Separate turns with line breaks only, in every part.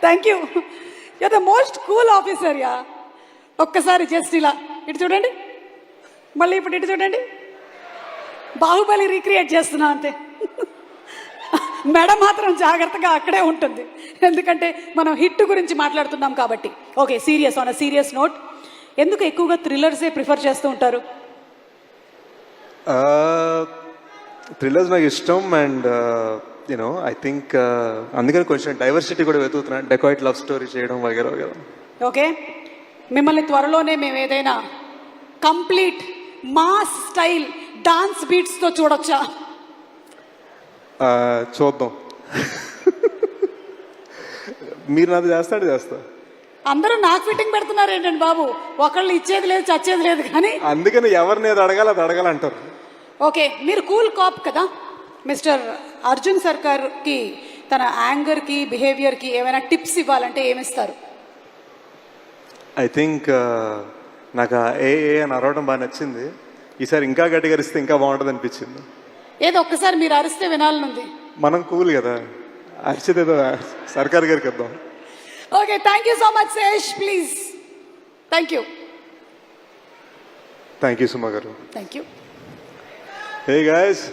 Thank you. You the most cool officer yeah. ఒక్కసారి just ఇలా ఇటు చూడండి, మళ్ళీ ఇప్పుడు ఇటు చూడండి. బాహుబలి రీక్రియేట్ చేస్తున్నా అంతే. మేడం మాత్రం జాగ్రత్తగా అక్కడే ఉంటుంది, ఎందుకంటే మనం హిట్ గురించి మాట్లాడుతున్నాం కాబట్టి. Okay, serious, on a serious note, ఎందుకు ఎక్కువగా థ్రిల్లర్సే ప్రిఫర్ చేస్తూ ఉంటారు?
థ్రిల్లర్స్ నాకు ఇష్టం అండ్ యూనో ఐ థింక్ అందుకని కొంచెం డైవర్సిటీ కూడా వెతుకుతున్నాను, డెకాయిట్ లవ్ స్టోరీ చేయడం వగేరా వగేరా.
ఓకే, మిమ్మల్ని త్వరలోనే మేము ఏదైనా కంప్లీట్ మాస్ స్టైల్ డాన్స్ బీట్స్తో చూడొచ్చా?
చూద్దాం. మీరు నాది చేస్తా.
అందరూ నాకు ఫిట్టింగ్ పెడుతున్నారు ఏంటండి బాబు, ఒకళ్ళు ఇచ్చేది లేదు చచ్చేది లేదు కానీ.
అందుకని ఎవరిని అది అడగాలంటారు.
ఓకే, మీరు కూల్ కాప్ కదా. మిస్టర్ అర్జున్ సర్కార్కి తన యాంగర్కి బిహేవియర్కి ఏమైనా టిప్స్ ఇవ్వాలంటే ఏమిస్తారు?
ఐ థింక్ నాకు ఏ అని అరవడం బాగా నచ్చింది. ఈసారి ఇంకా గట్టిగా అరిస్తే ఇంకా బాగుంటుంది అనిపించింది.
ఏదో ఒక్కసారి మీరు అరిస్తే వినాలనుంది.
మనం కూల్ కదా, అరిచేది ఏదో సర్కార్ గారికి ఇద్దాం.
Okay, thank you so much Sesh, please. Thank you
Suma గారు.
Thank you.
Hey guys,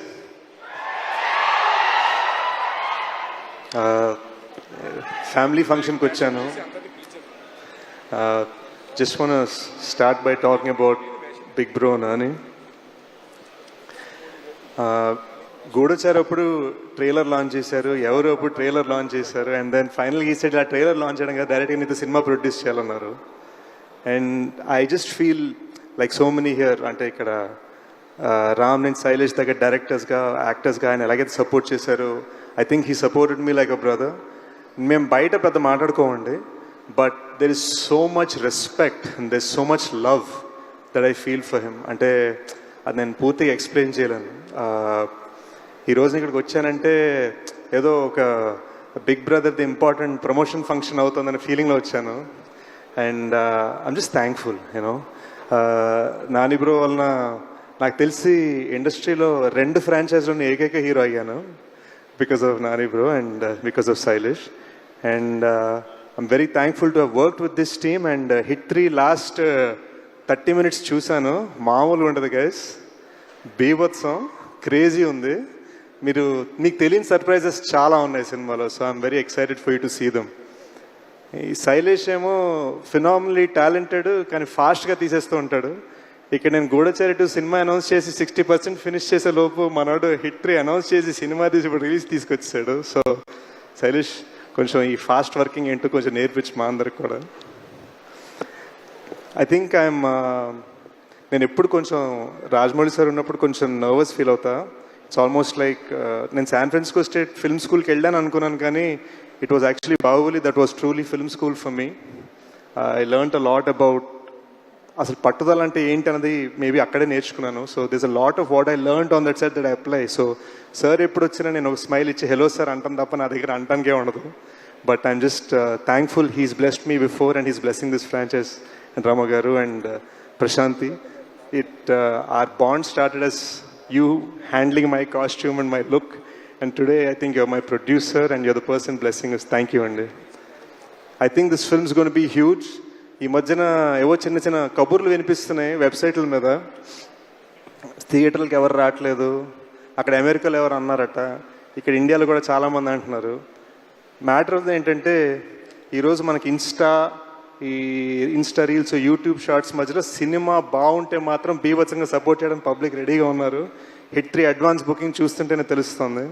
family ఫంక్షన్కి వచ్చాను. Just wanna start by talking about big bro అని. గూఢచారి అప్పుడు ట్రైలర్ లాంచ్ చేశారు, ఎవరు అప్పుడు ట్రైలర్ లాంచ్ చేశారు, అండ్ దెన్ ఫైనల్ ఈ సైడ్ ఆ ట్రైలర్ లాంచ్ చేయడం కదా డైరెక్ట్గా నీతో సినిమా ప్రొడ్యూస్ చేయాలన్నారు. And I just feel like so many here, అంటే ఇక్కడ రామ్ అండ్ శైలేష్ దగ్గర డైరెక్టర్స్గా యాక్టర్స్గా ఆయన ఎలాగైతే సపోర్ట్ చేశారు, I think he supported me like a brother. మేము బయట పెద్ద మాట్లాడుకోమండి, but there is so much respect and there is so much love that I feel for him. అంటే అది నేను పూర్తిగా ఎక్స్ప్లెయిన్ చేయలేను. ఈరోజు ఇక్కడికి వచ్చానంటే ఏదో ఒక బిగ్ బ్రదర్ది ఇంపార్టెంట్ ప్రమోషన్ ఫంక్షన్ అవుతుందనే ఫీలింగ్లో వచ్చాను. And I'm just thankful. You know Nani bro వలన నాకు తెలిసి ఇండస్ట్రీలో 2 ఫ్రాంచైజ్లోని ఏకైక హీరో అయ్యాను, because of Nani bro and because of Shailesh. And I'm very thankful to have worked with this team. And hit 3 last 30 minutes చూశాను, మామూలుగా ఉంటుంది గైస్, బీభత్సం, క్రేజీ ఉంది. మీకు తెలియని సర్ప్రైజెస్ చాలా ఉన్నాయి సినిమాలో. So I'm very excited for you to see them. ఈ శైలేష్ ఏమో ఫినామినలీ టాలెంటెడ్, కానీ ఫాస్ట్గా తీసేస్తూ ఉంటాడు. ఇక్కడ నేను గూఢచారి 2 సినిమా అనౌన్స్ చేసి 60% ఫినిష్ చేసే లోపు మనోడు హిట్ 3 అనౌన్స్ చేసి సినిమా తీసి ఇప్పుడు రిలీజ్ తీసుకొచ్చాడు. సో శైలేష్ కొంచెం ఈ ఫాస్ట్ వర్కింగ్ ఏంటో కొంచెం నేర్పించి మా అందరికి కూడా. ఐ థింక్ నేను ఎప్పుడు కొంచెం రాజమౌళి సార్ ఉన్నప్పుడు కొంచెం నర్వస్ ఫీల్ అవుతా. ఇట్స్ ఆల్మోస్ట్ లైక్ నేను శాన్ ఫ్రాన్సిస్కో స్టేట్ ఫిల్మ్ స్కూల్కి వెళ్ళాను అనుకున్నాను, కానీ it was actually Baahubali that was truly film school for me. I learned a lot about అసలు పట్టుదల అంటే ఏంటి అన్నది మేబీ అక్కడే నేర్చుకున్నాను. So this a lot of what I learned on that set that I apply. So sir ఎప్పుడు వచ్చినా నేను ఒక స్మైల్ ఇచ్చి హలో సార్ అంటాను తప్ప నా దగ్గర అంటానికే ఉండదు. But I'm just thankful he's blessed me before and he's blessing this franchise. And Rama garu and Prashanti, our bond started as you handling my costume and my look, and today I think you're my producer and you're the person blessing us. Thank you. And I think this film is going to be huge. ఈ మధ్యన ఏవో చిన్న చిన్న కబుర్లు వినిపిస్తున్నాయి వెబ్సైట్ల మీద, థియేటర్లకు ఎవరు రావట్లేదు, అక్కడ అమెరికాలో ఎవరు అన్నారట, ఇక్కడ ఇండియాలో కూడా చాలామంది అంటున్నారు. మ్యాటర్ ఆఫ్ ఏంటంటే ఈరోజు మనకి ఇన్స్టా రీల్స్, యూట్యూబ్ షార్ట్స్ మధ్యలో సినిమా బాగుంటే మాత్రం బీభత్సంగా సపోర్ట్ చేయడం పబ్లిక్ రెడీగా ఉన్నారు. హిట్ 3 అడ్వాన్స్ బుకింగ్ చూస్తుంటేనే తెలుస్తుంది.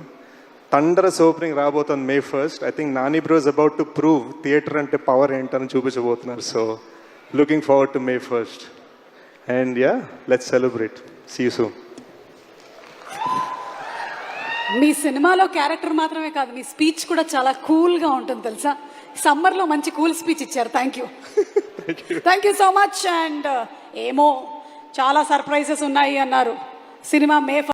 థండరస్ ఓపెనింగ్ రాబోతుంది May 1st. I think Nani bro is about to prove theatre అంటే పవర్ ఏంటని చూపించబోతున్నారు. So looking forward to May 1st. And yeah, let's celebrate. See you soon.
మీ సినిమాలో క్యారెక్టర్ మాత్రమే కాదు, మీ స్పీచ్ కూడా చాలా కూల్గా ఉంటుంది తెలుసా. సమ్మర్లో మంచి కూల్ స్పీచ్ ఇచ్చారు. Thank you so much. And ఏమో చాలా సర్ప్రైజెస్ ఉన్నాయి అన్నారు. Cinema May 1st